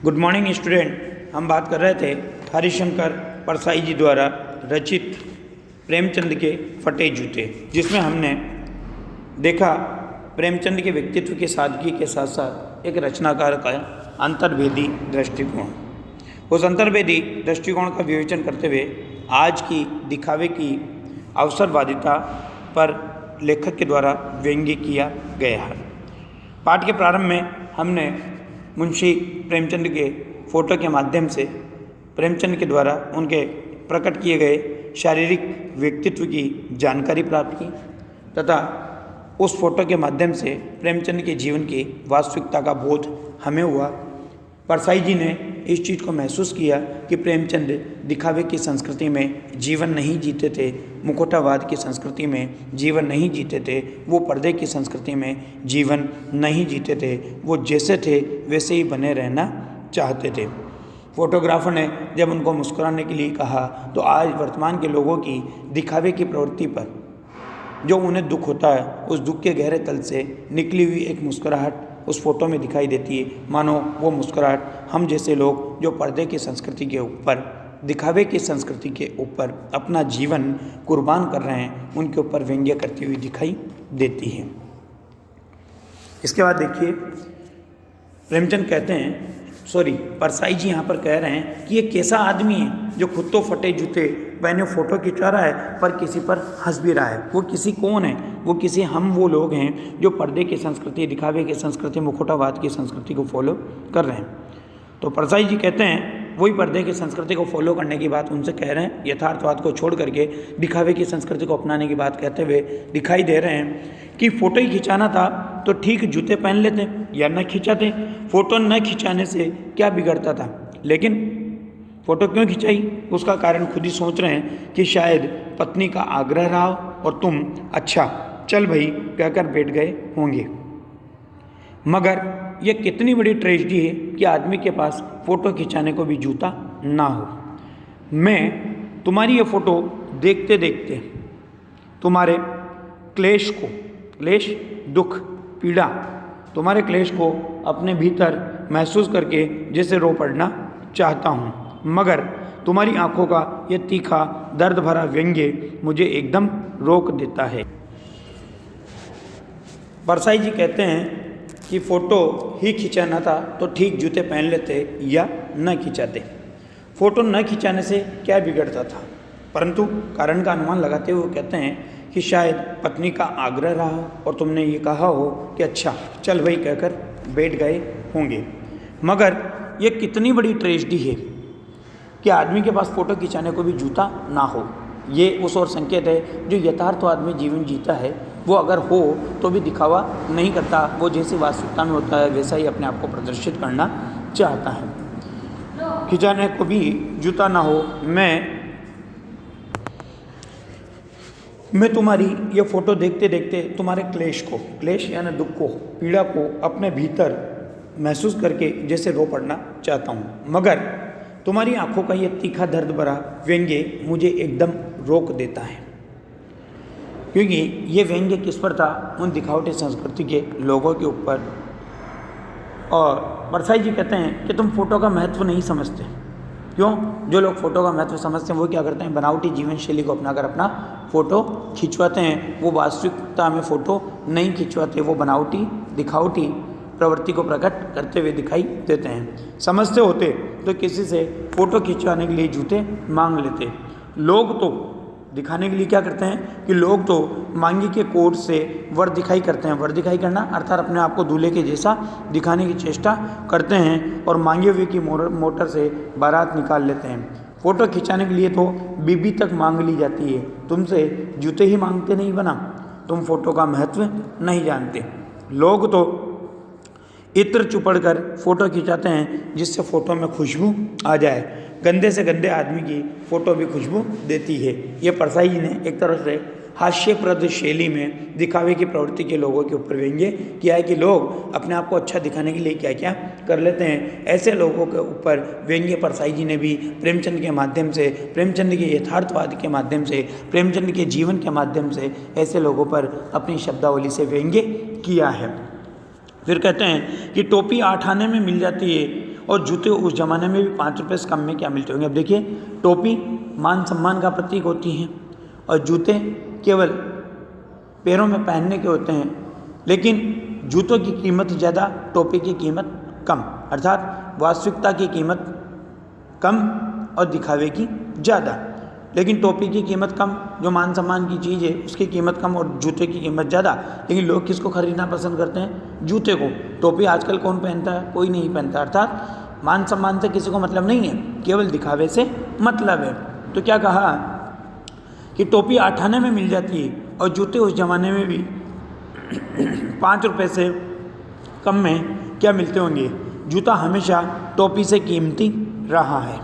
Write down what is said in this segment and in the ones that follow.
Good morning student. हम बात कर रहे थे हरिशंकर परसाई जी द्वारा रचित प्रेमचंद के फटे जूते, जिसमें हमने देखा प्रेमचंद के व्यक्तित्व की सादगी के साथ साथ एक रचनाकार का अंतर्भेदी दृष्टिकोण। उस अंतर्भेदी दृष्टिकोण का विवेचन करते हुए आज की दिखावे की अवसरवादिता पर लेखक के द्वारा व्यंग्य किया गया है। पाठ के प्रारंभ में हमने मुंशी प्रेमचंद के फोटो के माध्यम से प्रेमचंद के द्वारा उनके प्रकट किए गए शारीरिक व्यक्तित्व की जानकारी प्राप्त की तथा उस फोटो के माध्यम से प्रेमचंद के जीवन की वास्तविकता का बोध हमें हुआ। परसाई जी ने इस चीज़ को महसूस किया कि प्रेमचंद दिखावे की संस्कृति में जीवन नहीं जीते थे, मुखौटावाद की संस्कृति में जीवन नहीं जीते थे, वो पर्दे की संस्कृति में जीवन नहीं जीते थे, वो जैसे थे वैसे ही बने रहना चाहते थे। फोटोग्राफर ने जब उनको मुस्कुराने के लिए कहा तो आज वर्तमान के लोगों की दिखावे की प्रवृत्ति पर जो उन्हें दुख होता है, उस दुख के गहरे तल से निकली हुई एक मुस्कुराहट उस फोटो में दिखाई देती है। मानो वो मुस्कुराहट हम जैसे लोग जो पर्दे की संस्कृति के ऊपर, दिखावे की संस्कृति के ऊपर अपना जीवन कुर्बान कर रहे हैं, उनके ऊपर व्यंग्य करती हुई दिखाई देती है। इसके बाद देखिए प्रेमचंद कहते हैं, परसाई जी यहाँ पर कह रहे हैं कि ये कैसा आदमी है जो खुद तो फटे जूते पहने फोटो खिंचा रहा है पर किसी पर हंस भी रहा है। वो किसी कौन है? वो किसी हम वो लोग हैं जो पर्दे की संस्कृति, दिखावे की संस्कृति, मुखौटावाद की संस्कृति को फॉलो कर रहे हैं। तो परसाई जी कहते हैं वही पर्दे की संस्कृति को फॉलो करने की बात उनसे कह रहे हैं, यथार्थवाद को छोड़ करके दिखावे की संस्कृति को अपनाने की बात कहते हुए दिखाई दे रहे हैं कि फ़ोटो ही खिंचाना था तो ठीक जूते पहन लेते या न खिंचाते। फ़ोटो न खिंचाने से क्या बिगड़ता था, लेकिन फ़ोटो क्यों खिंचाई उसका कारण खुद ही सोच रहे हैं कि शायद पत्नी का आग्रह रहा और तुम अच्छा चल भाई कहकर बैठ गए होंगे। मगर यह कितनी बड़ी ट्रेजेडी है कि आदमी के पास फ़ोटो खिंचाने को भी जूता ना हो। मैं तुम्हारी ये फ़ोटो देखते देखते तुम्हारे क्लेश को, क्लेश दुख पीड़ा, तुम्हारे क्लेश को अपने भीतर महसूस करके जैसे रो पड़ना चाहता हूँ, मगर तुम्हारी आंखों का ये तीखा दर्द भरा व्यंग्य मुझे एकदम रोक देता है। परसाई जी कहते हैं कि फ़ोटो ही खिंचाना था तो ठीक जूते पहन लेते या न खिंचाते। फ़ोटो न खिंचाने से क्या बिगड़ता था, परंतु कारण का अनुमान लगाते हुए कहते हैं कि शायद पत्नी का आग्रह रहा हो और तुमने ये कहा हो कि अच्छा चल भाई कहकर बैठ गए होंगे। मगर ये कितनी बड़ी ट्रेजेडी है कि आदमी के पास फ़ोटो खिंचाने को भी जूता ना हो। ये उस और संकेत है जो यथार्थ आदमी जीवन जीता है, वो अगर हो तो भी दिखावा नहीं करता, वो जैसी वास्तविकता में होता है वैसा ही अपने आप को प्रदर्शित करना चाहता है। खिंचाने को भी जूता ना हो। मैं तुम्हारी ये फ़ोटो देखते देखते तुम्हारे क्लेश को, क्लेश यानी दुख को, पीड़ा को अपने भीतर महसूस करके जैसे रो पड़ना चाहता हूँ, मगर तुम्हारी आंखों का ये तीखा दर्द भरा व्यंग्य मुझे एकदम रोक देता है। क्योंकि ये व्यंग्य किस पर था? उन दिखावटी संस्कृति के लोगों के ऊपर। और परसाई जी कहते हैं कि तुम फ़ोटो का महत्व नहीं समझते। क्यों? जो लोग फ़ोटो का महत्व समझते हैं वो क्या करते हैं? बनावटी जीवन शैली को अपनाकर अपना फ़ोटो खिंचवाते हैं। वो वास्तविकता में फ़ोटो नहीं खिंचवाते, वो बनावटी दिखावटी प्रवृत्ति को प्रकट करते हुए दिखाई देते हैं। समझते होते तो किसी से फ़ोटो खिंचवाने के लिए जूते मांग लेते। लोग तो दिखाने के लिए क्या करते हैं कि लोग तो मांगी के कोड से वर दिखाई करते हैं। वर दिखाई करना अर्थात अपने आप को दूल्हे के जैसा दिखाने की चेष्टा करते हैं और मांगे हुए की मोटर से बारात निकाल लेते हैं। फ़ोटो खिंचाने के लिए तो बीबी तक मांग ली जाती है। तुमसे जूते ही मांगते नहीं बना, तुम फ़ोटो का महत्व नहीं जानते। लोग तो इत्र चुपड़ कर फ़ोटो खिंचाते हैं जिससे फ़ोटो में खुशबू आ जाए। गंदे से गंदे आदमी की फ़ोटो भी खुशबू देती है। ये परसाई जी ने एक तरह से हास्यप्रद शैली में दिखावे की प्रवृत्ति के लोगों के ऊपर व्यंग्य किया है कि लोग अपने आप को अच्छा दिखाने के लिए क्या क्या कर लेते हैं। ऐसे लोगों के ऊपर व्यंग्य परसाई जी ने भी प्रेमचंद के माध्यम से, प्रेमचंद के यथार्थवाद के माध्यम से, प्रेमचंद के जीवन के माध्यम से ऐसे लोगों पर अपनी शब्दावली से व्यंग्य किया है। फिर कहते हैं कि टोपी 8 आने में मिल जाती है और जूते उस ज़माने में भी 5 रुपये से कम में क्या मिलते होंगे। अब देखिए, टोपी मान सम्मान का प्रतीक होती है और जूते केवल पैरों में पहनने के होते हैं, लेकिन जूतों की कीमत ज़्यादा, टोपी की कीमत कम, अर्थात वास्तविकता की कीमत कम और दिखावे की ज़्यादा। लेकिन टोपी की कीमत कम, जो मान सम्मान की चीज़ है उसकी कीमत कम, और जूते की कीमत ज़्यादा। लेकिन लोग किसको खरीदना पसंद करते हैं? जूते को। टोपी आजकल कौन पहनता है? कोई नहीं पहनता। अर्थात मान सम्मान से किसी को मतलब नहीं है, केवल दिखावे से मतलब है। तो क्या कहा कि टोपी 8 आने में मिल जाती है और जूते उस ज़माने में भी 5 रुपये से कम में क्या मिलते होंगे। जूता हमेशा टोपी से कीमती रहा है।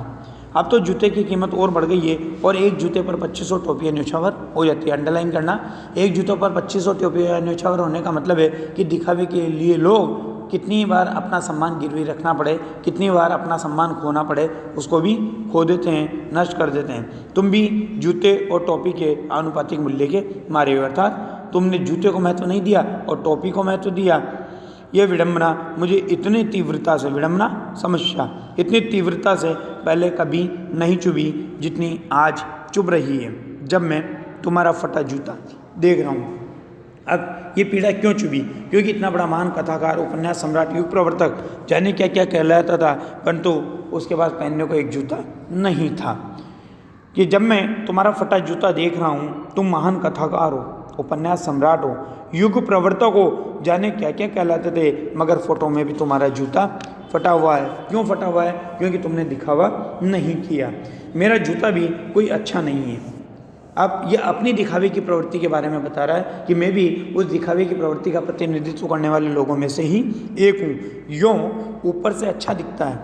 अब तो जूते की कीमत और बढ़ गई है और एक जूते पर 2500 टोपियाँ न्योछावर हो जाती है। अंडरलाइन करना, एक जूतों पर 2500 टोपियाँ न्योछावर होने का मतलब है कि दिखावे के लिए लोग कितनी बार अपना सम्मान गिरवी रखना पड़े, कितनी बार अपना सम्मान खोना पड़े, उसको भी खो देते हैं, नष्ट कर देते हैं। तुम भी जूते और टोपी के आनुपातिक मूल्य के मारे हो, अर्थात तुमने जूते को महत्व नहीं दिया और टोपी को महत्व दिया। यह विडंबना मुझे इतनी तीव्रता से, विडंबना समस्या इतनी तीव्रता से पहले कभी नहीं चुभी जितनी आज चुभ रही है जब मैं तुम्हारा फटा जूता देख रहा हूँ। अब ये पीड़ा क्यों चुभी? क्योंकि इतना बड़ा महान कथाकार, उपन्यास सम्राट, युग प्रवर्तक, जाने क्या क्या कहलाता था, परंतु उसके पास पहनने को एक जूता नहीं था। कि जब मैं तुम्हारा फटा जूता देख रहा हूँ, तुम महान कथाकार हो, उपन्यास सम्राट हो, युग प्रवर्तक हो, जाने क्या क्या कहलाते थे, मगर फोटो में भी तुम्हारा जूता फटा हुआ है। क्यों फटा हुआ है? क्योंकि तुमने दिखावा नहीं किया। मेरा जूता भी कोई अच्छा नहीं है। अब ये अपनी दिखावे की प्रवृत्ति के बारे में बता रहा है कि मैं भी उस दिखावे की प्रवृत्ति का प्रतिनिधित्व करने वाले लोगों में से ही एक हूँ। यूँ ऊपर से अच्छा दिखता है,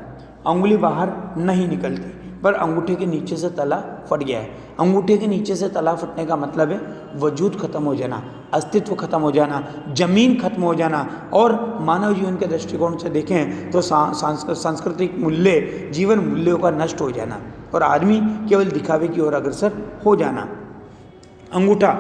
अंगुली बाहर नहीं निकलती, पर अंगूठे के नीचे से तला फट गया है। अंगूठे के नीचे से तला फटने का मतलब है वजूद खत्म हो जाना, अस्तित्व खत्म हो जाना, जमीन खत्म हो जाना। और मानव जीवन के दृष्टिकोण से देखें तो सांस्कृतिक मूल्य, जीवन मूल्यों का नष्ट हो जाना और आदमी केवल दिखावे की ओर अग्रसर हो जाना। अंगूठा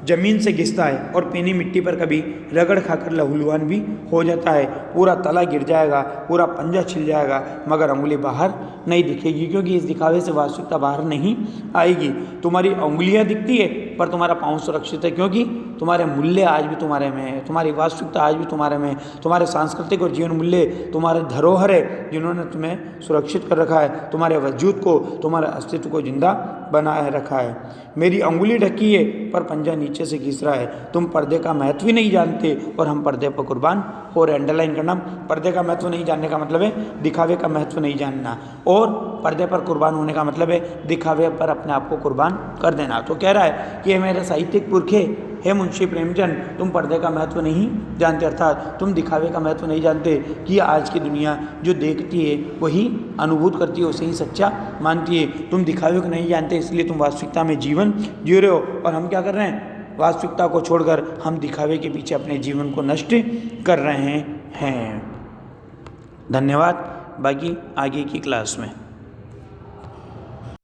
जमीन से घिसता है और पीनी मिट्टी पर कभी रगड़ खाकर लहूलुहान भी हो जाता है। पूरा तला गिर जाएगा, पूरा पंजा छिल जाएगा, मगर अंगुली बाहर नहीं दिखेगी, क्योंकि इस दिखावे से वास्तविकता बाहर नहीं आएगी। तुम्हारी अंगुलियां दिखती है पर तुम्हारा पाँव सुरक्षित है, क्योंकि तुम्हारे मूल्य आज भी तुम्हारे में है, तुम्हारी वास्तविकता आज भी तुम्हारे में है, तुम्हारे सांस्कृतिक और जीवन मूल्य तुम्हारे धरोहर है जिन्होंने तुम्हें सुरक्षित कर रखा है, तुम्हारे वजूद को, तुम्हारे अस्तित्व को जिंदा बनाए रखा है। मेरी अंगुली ढकी है पर पंजा नीचे से घिस रहा है। तुम पर्दे का महत्व ही नहीं जानते और हम पर्दे पर कुर्बान हो रहे। अंडरलाइन करना, पर्दे का महत्व नहीं जानने का मतलब है दिखावे का महत्व नहीं जानना, और पर्दे पर कुर्बान होने का मतलब है दिखावे पर अपने आप को कुर्बान कर देना। तो कह रहा है कि ये मेरे साहित्यिक पुरखे है मुंशी प्रेमचंद, तुम पर्दे का महत्व नहीं जानते, अर्थात तुम दिखावे का महत्व नहीं जानते कि आज की दुनिया जो देखती है वही अनुभूत करती है, उसे ही सच्चा मानती है। तुम दिखावे को नहीं जानते, इसलिए तुम वास्तविकता में जीवन जी रहे हो, और हम क्या कर रहे हैं? वास्तविकता को छोड़कर हम दिखावे के पीछे अपने जीवन को नष्ट कर रहे हैं। धन्यवाद। बाकी आगे की क्लास में।